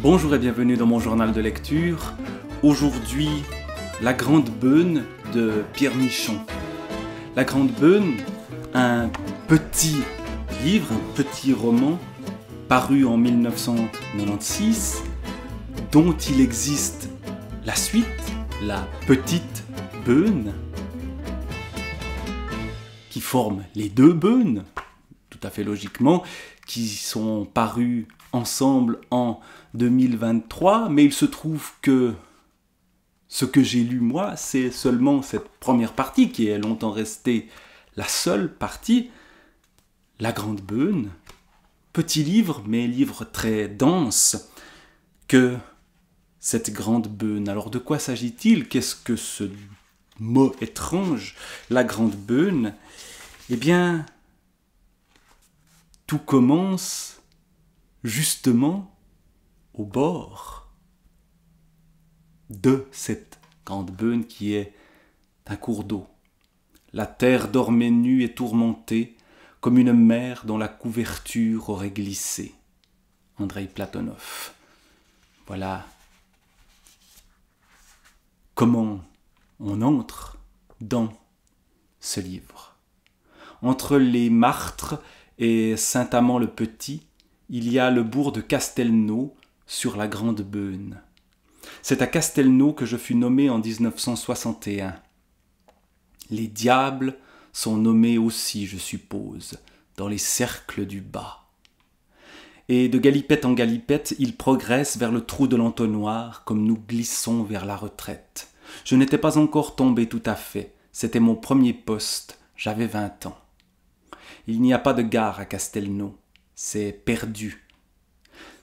Bonjour et bienvenue dans mon journal de lecture. Aujourd'hui, La Grande Beune de Pierre Michon. La Grande Beune, un petit livre, un petit roman paru en 1996, dont il existe la suite, La Petite Beune, qui forme les deux beunes, tout à fait logiquement, qui sont parus ensemble en 2023, mais il se trouve que ce que j'ai lu moi, c'est seulement cette première partie, qui est longtemps restée la seule partie, La Grande Beune, petit livre, mais livre très dense, que cette grande beune. Alors de quoi s'agit-il? Qu'est-ce que ce mot étrange, la grande beune? Eh bien, tout commence justement au bord de cette grande beune qui est un cours d'eau. La terre dormait nue et tourmentée comme une mer dont la couverture aurait glissé. Andreï Platonov. Voilà comment on entre dans ce livre. Entre les Martres et Saint-Amand-le-Petit, il y a le bourg de Castelnau sur la Grande Beune. C'est à Castelnau que je fus nommé en 1961. Les diables sont nommés aussi, je suppose, dans les cercles du bas. Et de galipette en galipette, il progresse vers le trou de l'entonnoir, comme nous glissons vers la retraite. Je n'étais pas encore tombé tout à fait, c'était mon premier poste, j'avais 20 ans. Il n'y a pas de gare à Castelnau, c'est perdu.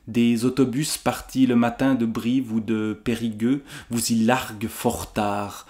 Des autobus partis le matin de Brive ou de Périgueux vous y larguent fort tard,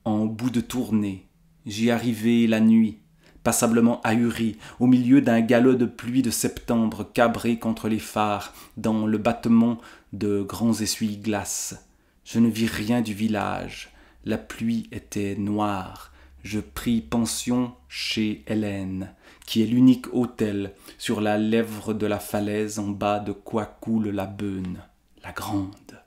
en bout de tournée. J'y arrivai la nuit, passablement ahuri, au milieu d'un galop de pluie de septembre cabré contre les phares, dans le battement de grands essuie-glaces. Je ne vis rien du village, la pluie était noire. Je pris pension chez Hélène, qui est l'unique hôtel sur la lèvre de la falaise en bas de quoi coule la Beune, la grande.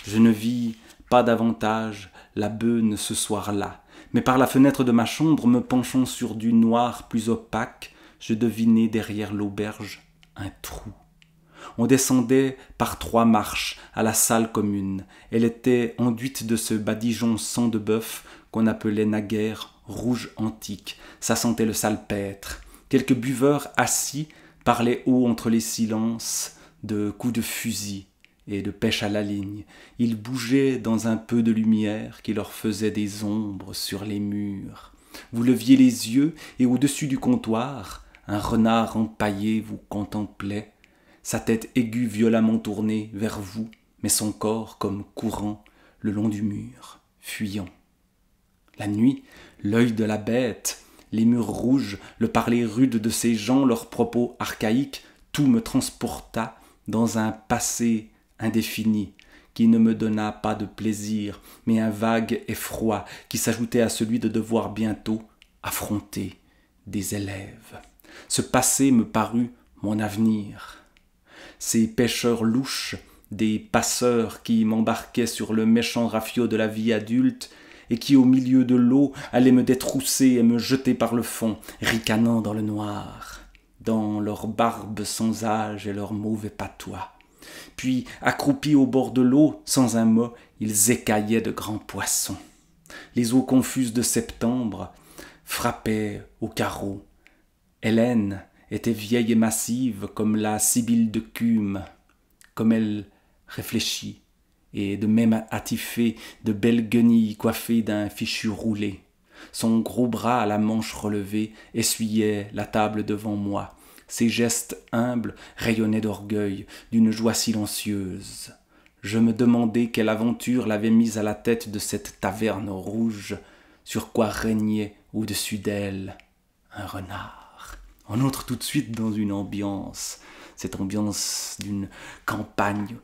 Je ne vis pas davantage la Beune ce soir-là, mais par la fenêtre de ma chambre, me penchant sur du noir plus opaque, je devinai derrière l'auberge un trou. On descendait par 3 marches à la salle commune. Elle était enduite de ce badigeon sang de bœuf qu'on appelait naguère rouge antique. Ça sentait le salpêtre. Quelques buveurs assis parlaient haut entre les silences de coups de fusil et de pêche à la ligne. Ils bougeaient dans un peu de lumière qui leur faisait des ombres sur les murs. Vous leviez les yeux et au-dessus du comptoir, un renard empaillé vous contemplait, sa tête aiguë violemment tournée vers vous, mais son corps comme courant le long du mur, fuyant. La nuit, l'œil de la bête, les murs rouges, le parler rude de ces gens, leurs propos archaïques, tout me transporta dans un passé indéfini qui ne me donna pas de plaisir, mais un vague effroi qui s'ajoutait à celui de devoir bientôt affronter des élèves. Ce passé me parut mon avenir. Ces pêcheurs louches, des passeurs qui m'embarquaient sur le méchant rafiot de la vie adulte et qui au milieu de l'eau allaient me détrousser et me jeter par le fond, ricanant dans le noir, dans leurs barbes sans âge et leurs mauvais patois. Puis, accroupis au bord de l'eau, sans un mot, ils écaillaient de grands poissons. Les eaux confuses de septembre frappaient au carreau. Hélène était vieille et massive comme la Sibylle de Cumes, comme elle réfléchit, et de même attifée de belles guenilles coiffées d'un fichu roulé. Son gros bras à la manche relevée essuyait la table devant moi. Ses gestes humbles rayonnaient d'orgueil, d'une joie silencieuse. Je me demandais quelle aventure l'avait mise à la tête de cette taverne rouge, sur quoi régnait au-dessus d'elle un renard. On entre tout de suite dans une ambiance, cette ambiance d'une campagne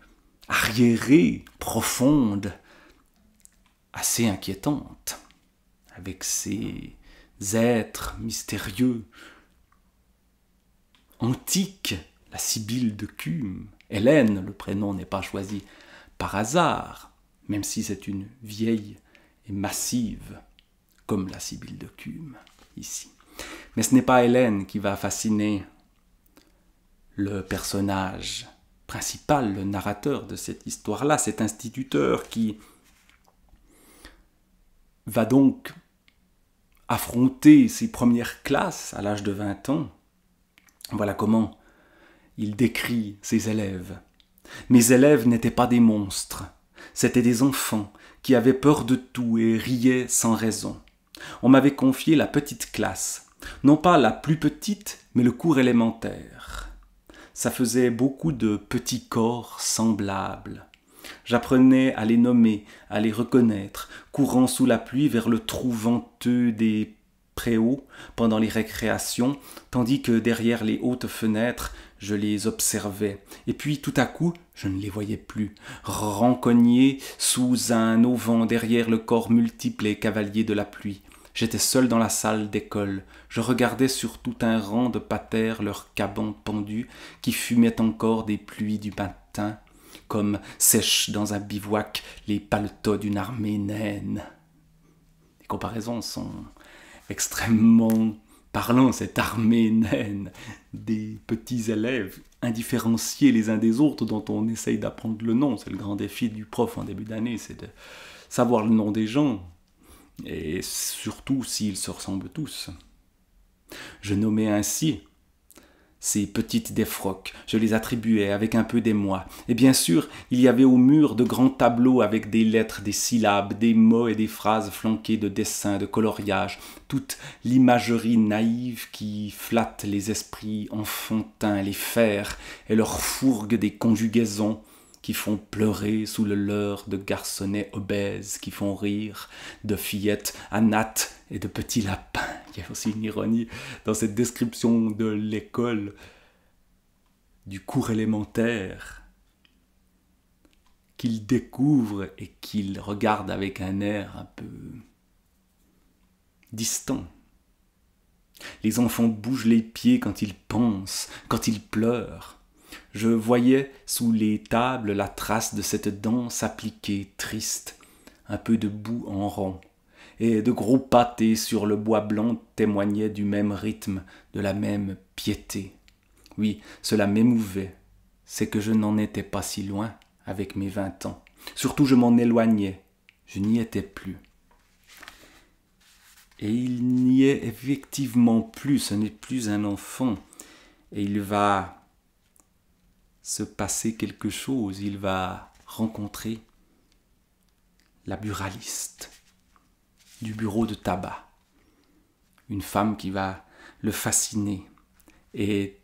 arriérée, profonde, assez inquiétante, avec ces êtres mystérieux, antiques, la Sibylle de Cumes, Hélène, le prénom n'est pas choisi par hasard, même si c'est une vieille et massive, comme la Sibylle de Cumes, ici. Mais ce n'est pas Hélène qui va fasciner le personnage principal, le narrateur de cette histoire-là, cet instituteur qui va donc affronter ses premières classes à l'âge de 20 ans. Voilà comment il décrit ses élèves. Mes élèves n'étaient pas des monstres, c'étaient des enfants qui avaient peur de tout et riaient sans raison. On m'avait confié la petite classe, non pas la plus petite, mais le cours élémentaire. Ça faisait beaucoup de petits corps semblables. J'apprenais à les nommer, à les reconnaître, courant sous la pluie vers le trou venteux des préaux pendant les récréations, tandis que derrière les hautes fenêtres, je les observais. Et puis tout à coup, je ne les voyais plus, rencognés sous un auvent derrière le corps multiple et cavalier de la pluie. J'étais seul dans la salle d'école. Je regardais sur tout un rang de patères leurs cabans pendus qui fumaient encore des pluies du matin, comme sèchent dans un bivouac les paletots d'une armée naine. Les comparaisons sont extrêmement parlantes, cette armée naine, des petits élèves indifférenciés les uns des autres dont on essaye d'apprendre le nom. C'est le grand défi du prof en début d'année, c'est de savoir le nom des gens, et surtout s'ils se ressemblent tous. Je nommais ainsi ces petites défroques, je les attribuais avec un peu d'émoi. Et bien sûr, il y avait au mur de grands tableaux avec des lettres, des syllabes, des mots et des phrases flanqués de dessins, de coloriages, toute l'imagerie naïve qui flatte les esprits enfantins, les fers et leur fourgue des conjugaisons qui font pleurer sous le leurre de garçonnets obèses, qui font rire de fillettes à nattes et de petits lapins. Il y a aussi une ironie dans cette description de l'école, du cours élémentaire, qu'il découvre et qu'il regarde avec un air un peu distant. Les enfants bougent les pieds quand ils pensent, quand ils pleurent. Je voyais sous les tables la trace de cette danse appliquée, triste, un peu de boue en rond, et de gros pâtés sur le bois blanc témoignaient du même rythme, de la même piété. Oui, cela m'émouvait, c'est que je n'en étais pas si loin avec mes 20 ans. Surtout je m'en éloignais, je n'y étais plus. Et il n'y est effectivement plus, ce n'est plus un enfant, et il va se passer quelque chose, il va rencontrer la buraliste du bureau de tabac, une femme qui va le fasciner. Et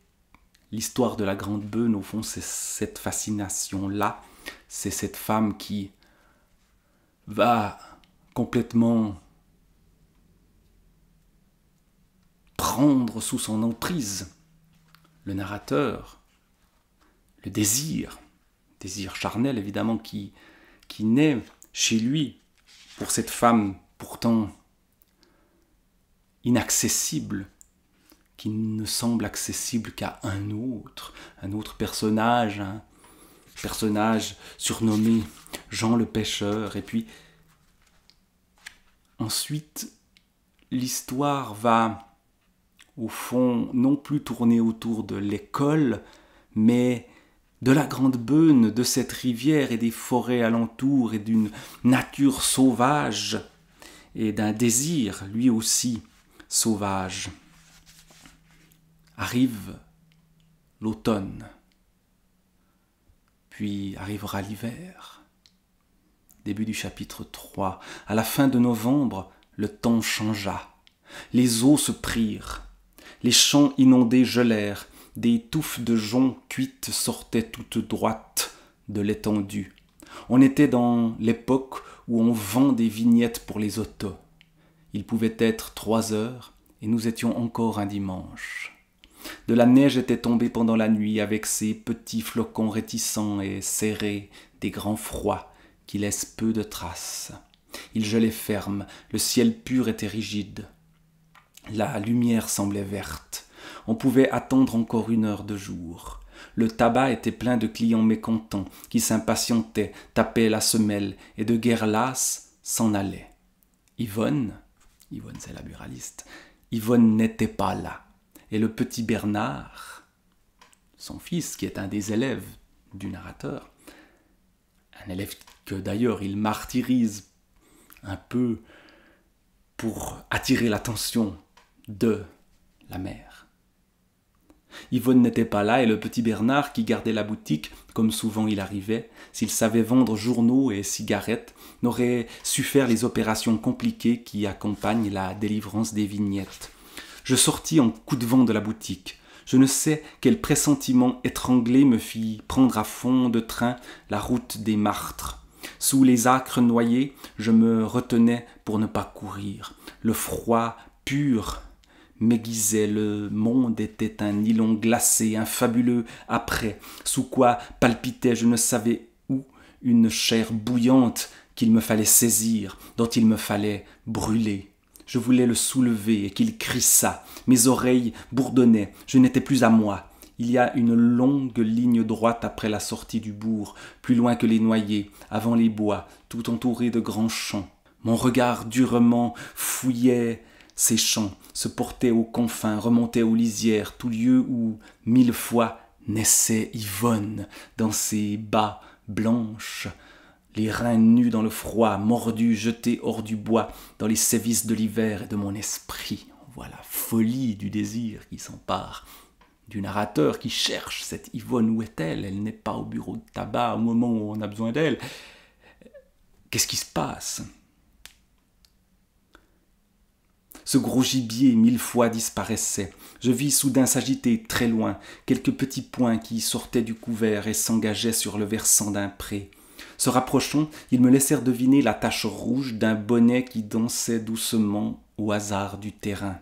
l'histoire de la Grande Beune, au fond, c'est cette fascination-là, c'est cette femme qui va complètement prendre sous son emprise le narrateur, le désir charnel évidemment qui naît chez lui pour cette femme pourtant inaccessible, qui ne semble accessible qu'à un autre personnage, un personnage surnommé Jean le Pêcheur. Et puis ensuite l'histoire va au fond non plus tourner autour de l'école, mais de la Grande Beune, de cette rivière et des forêts alentours et d'une nature sauvage et d'un désir lui aussi sauvage. Arrive l'automne, puis arrivera l'hiver. Début du chapitre 3. À la fin de novembre, le temps changea. Les eaux se prirent. Les champs inondés gelèrent. Des touffes de joncs cuites sortaient toutes droites de l'étendue. On était dans l'époque où on vend des vignettes pour les autos. Il pouvait être 3 heures et nous étions encore un dimanche. De la neige était tombée pendant la nuit avec ses petits flocons réticents et serrés, des grands froids qui laissent peu de traces. Il gelait ferme, le ciel pur était rigide. La lumière semblait verte. On pouvait attendre encore 1 heure de jour. Le tabac était plein de clients mécontents, qui s'impatientaient, tapaient la semelle, et de guerre lasse s'en allaient. Yvonne c'est la buraliste, Yvonne n'était pas là. Et le petit Bernard, son fils, qui est un des élèves du narrateur, un élève que d'ailleurs il martyrise un peu pour attirer l'attention de la mère. Yvonne n'était pas là et le petit Bernard, qui gardait la boutique, comme souvent il arrivait, s'il savait vendre journaux et cigarettes, n'aurait su faire les opérations compliquées qui accompagnent la délivrance des vignettes. Je sortis en coup de vent de la boutique. Je ne sais quel pressentiment étranglé me fit prendre à fond de train la route des Martres. Sous les âcres noyers, je me retenais pour ne pas courir. Le froid pur m'aiguisait, le monde était un nylon glacé, un fabuleux après, sous quoi palpitait je ne savais où une chair bouillante qu'il me fallait saisir, dont il me fallait brûler. Je voulais le soulever et qu'il crissât. Mes oreilles bourdonnaient, je n'étais plus à moi. Il y a une longue ligne droite après la sortie du bourg, plus loin que les noyers, avant les bois, tout entouré de grands champs. Mon regard durement fouillait ces champs, se portait aux confins, remontait aux lisières, tout lieu où, 1000 fois, naissait Yvonne, dans ses bas blanches, les reins nus dans le froid, mordus, jetés hors du bois, dans les sévices de l'hiver et de mon esprit. On voit la folie du désir qui s'empare du narrateur qui cherche cette Yvonne. Où est-elle? Elle n'est pas au bureau de tabac au moment où on a besoin d'elle. Qu'est-ce qui se passe? Ce gros gibier 1000 fois disparaissait. Je vis soudain s'agiter très loin quelques petits points qui sortaient du couvert et s'engageaient sur le versant d'un pré. Se rapprochant, ils me laissèrent deviner la tache rouge d'un bonnet qui dansait doucement au hasard du terrain.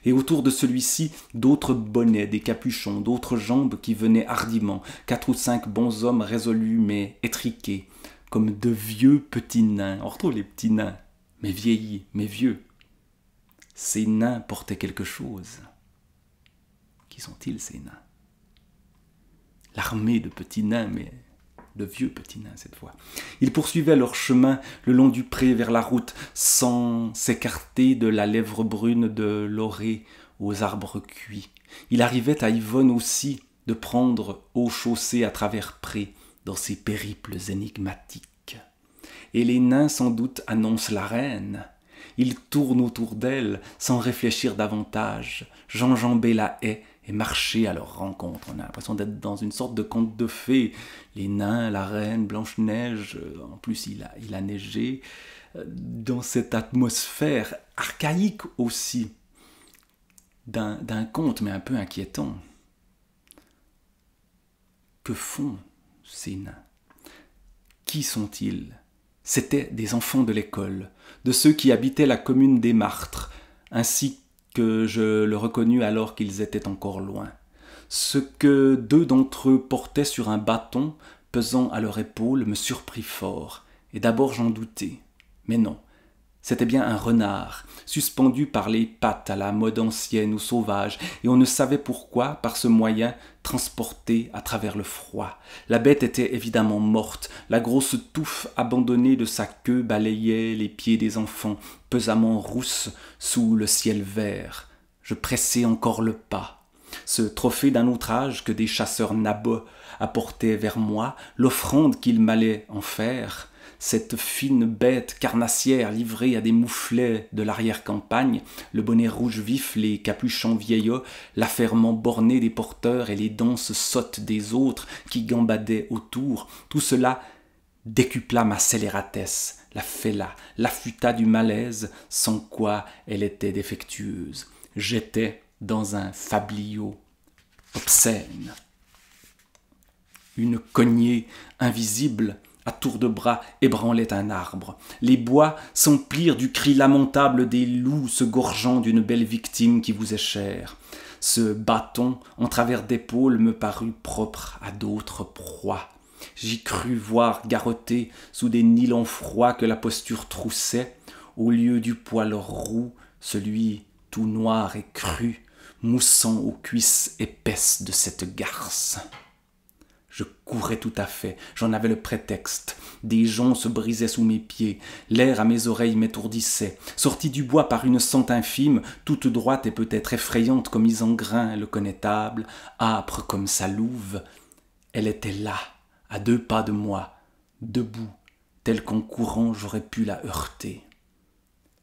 Et autour de celui-ci, d'autres bonnets, des capuchons, d'autres jambes qui venaient hardiment, 4 ou 5 bonshommes résolus mais étriqués, comme de vieux petits nains. On retrouve les petits nains, mais vieillis, mais vieux. Ces nains portaient quelque chose. Qui sont-ils, ces nains? L'armée de petits nains, mais de vieux petits nains cette fois. Ils poursuivaient leur chemin le long du pré vers la route, sans s'écarter de la lèvre brune de l'orée aux arbres cuits. Il arrivait à Yvonne aussi de prendre eau chaussée à travers pré dans ses périples énigmatiques. Et les nains sans doute annoncent la reine. Ils tournent autour d'elle sans réfléchir davantage, j'enjambai la haie et marchai à leur rencontre. On a l'impression d'être dans une sorte de conte de fées. Les nains, la reine, Blanche-Neige, en plus il a neigé, dans cette atmosphère archaïque aussi d'un conte, mais un peu inquiétant. Que font ces nains? Qui sont-ils? C'étaient des enfants de l'école, de ceux qui habitaient la commune des Martres, ainsi que je le reconnus alors qu'ils étaient encore loin. Ce que 2 d'entre eux portaient sur un bâton pesant à leur épaule me surprit fort, et d'abord j'en doutai. Mais non, c'était bien un renard, suspendu par les pattes à la mode ancienne ou sauvage, et on ne savait pourquoi, par ce moyen, transporté à travers le froid. La bête était évidemment morte, la grosse touffe abandonnée de sa queue balayait les pieds des enfants, pesamment rousses sous le ciel vert. Je pressai encore le pas. Ce trophée d'un autre âge que des chasseurs nabots apportaient vers moi, l'offrande qu'ils m'allaient en faire, cette fine bête carnassière livrée à des mouflets de l'arrière-campagne, le bonnet rouge vif, les capuchons vieillots, l'affairement borné des porteurs et les danses sottes des autres qui gambadaient autour, tout cela décupla ma scélératesse, la fêla, l'affûta du malaise, sans quoi elle était défectueuse. J'étais dans un fabliau obscène. Une cognée invisible à tour de bras ébranlait un arbre. Les bois s'emplirent du cri lamentable des loups se gorgeant d'une belle victime qui vous est chère. Ce bâton en travers d'épaule me parut propre à d'autres proies. J'y crus voir garrotter sous des nylons froids que la posture troussait, au lieu du poil roux, celui tout noir et cru, moussant aux cuisses épaisses de cette garce. Je courais tout à fait, j'en avais le prétexte. Des joncs se brisaient sous mes pieds, l'air à mes oreilles m'étourdissait. Sortie du bois par une sente infime, toute droite et peut-être effrayante comme Isengrin le connétable, âpre comme sa louve, elle était là, à 2 pas de moi, debout, telle qu'en courant j'aurais pu la heurter.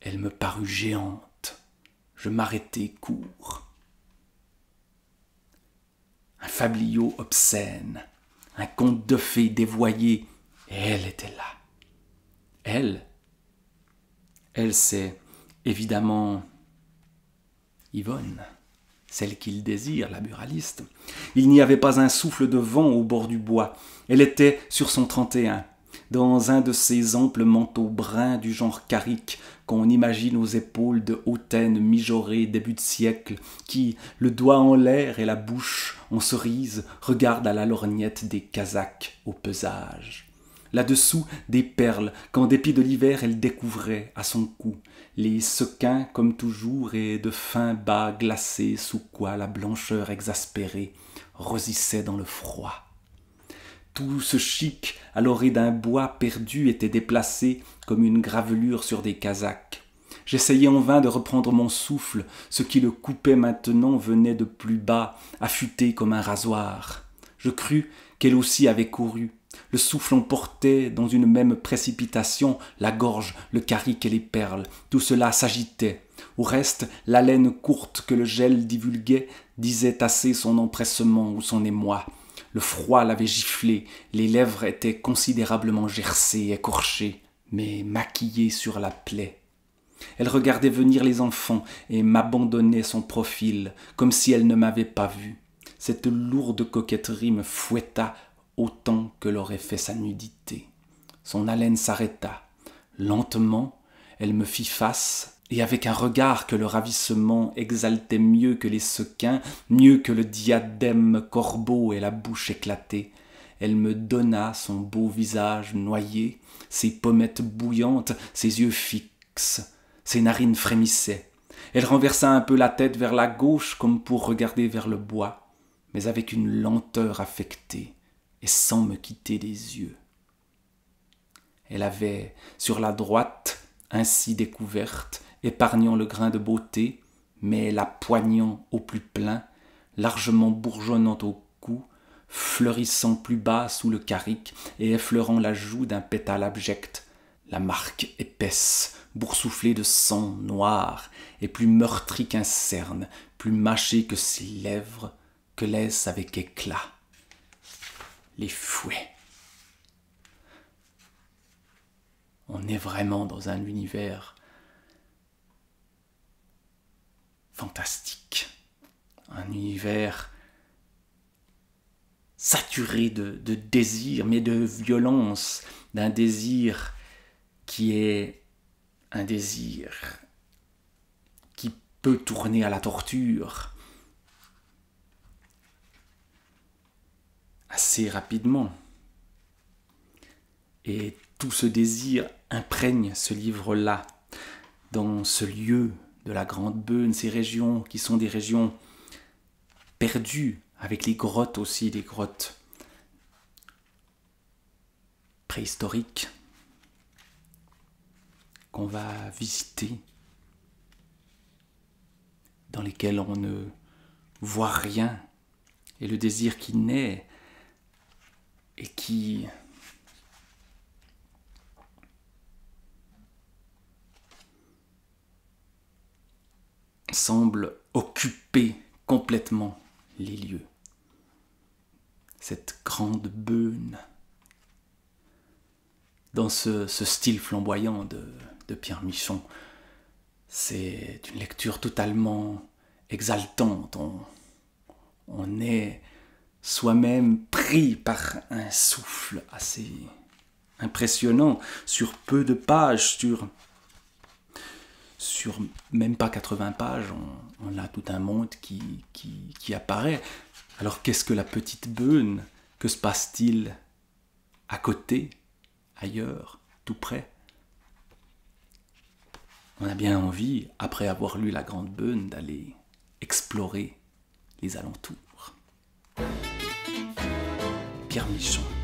Elle me parut géante. Je m'arrêtai court. Un fabliau obscène, un conte de fées dévoyé, et elle était là. Elle c'est évidemment Yvonne, celle qu'il désire, la buraliste. Il n'y avait pas un souffle de vent au bord du bois. Elle était sur son 31, dans un de ces amples manteaux bruns du genre carrick qu'on imagine aux épaules de hautaines mijaurées début de siècle, qui, le doigt en l'air et la bouche en cerise, regardent à la lorgnette des casaques au pesage. Là-dessous, des perles qu'en dépit de l'hiver elle découvrait à son cou, les sequins comme toujours et de fins bas glacés sous quoi la blancheur exaspérée rosissait dans le froid. Tout ce chic à l'orée d'un bois perdu était déplacé comme une gravelure sur des casaques. J'essayais en vain de reprendre mon souffle, ce qui le coupait maintenant venait de plus bas, affûté comme un rasoir. Je crus qu'elle aussi avait couru. Le souffle emportait dans une même précipitation la gorge, le carrick et les perles. Tout cela s'agitait. Au reste, l'haleine courte que le gel divulguait disait assez son empressement ou son émoi. Le froid l'avait giflé, les lèvres étaient considérablement gercées, écorchées, mais maquillées sur la plaie. Elle regardait venir les enfants et m'abandonnait son profil, comme si elle ne m'avait pas vu. Cette lourde coquetterie me fouetta autant que l'aurait fait sa nudité. Son haleine s'arrêta. Lentement, elle me fit face, et avec un regard que le ravissement exaltait mieux que les sequins, mieux que le diadème corbeau et la bouche éclatée, elle me donna son beau visage noyé, ses pommettes bouillantes, ses yeux fixes, ses narines frémissaient. Elle renversa un peu la tête vers la gauche comme pour regarder vers le bois, mais avec une lenteur affectée et sans me quitter des yeux. Elle avait sur la droite, ainsi découverte, épargnant le grain de beauté, mais la poignant au plus plein, largement bourgeonnant au cou, fleurissant plus bas sous le carrick et effleurant la joue d'un pétale abject, la marque épaisse, boursouflée de sang noir, et plus meurtrie qu'un cerne, plus mâchée que ses lèvres, que laisse avec éclat les fouets. On est vraiment dans un univers fantastique, un univers saturé de désir, mais de violence, d'un désir qui est un désir qui peut tourner à la torture assez rapidement. Et tout ce désir imprègne ce livre-là, dans ce lieu de la Grande Beune, ces régions qui sont des régions perdues, avec les grottes aussi, les grottes préhistoriques qu'on va visiter, dans lesquelles on ne voit rien, et le désir qui naît et qui semble occuper complètement les lieux. Cette grande beune, dans ce style flamboyant de Pierre Michon, c'est une lecture totalement exaltante. On est soi-même pris par un souffle assez impressionnant sur peu de pages, sur même pas 80 pages, on a tout un monde qui apparaît. Alors qu'est-ce que la petite beune? Que se passe-t-il à côté, ailleurs, tout près? On a bien envie, après avoir lu La Grande Beune, d'aller explorer les alentours. Pierre Michon.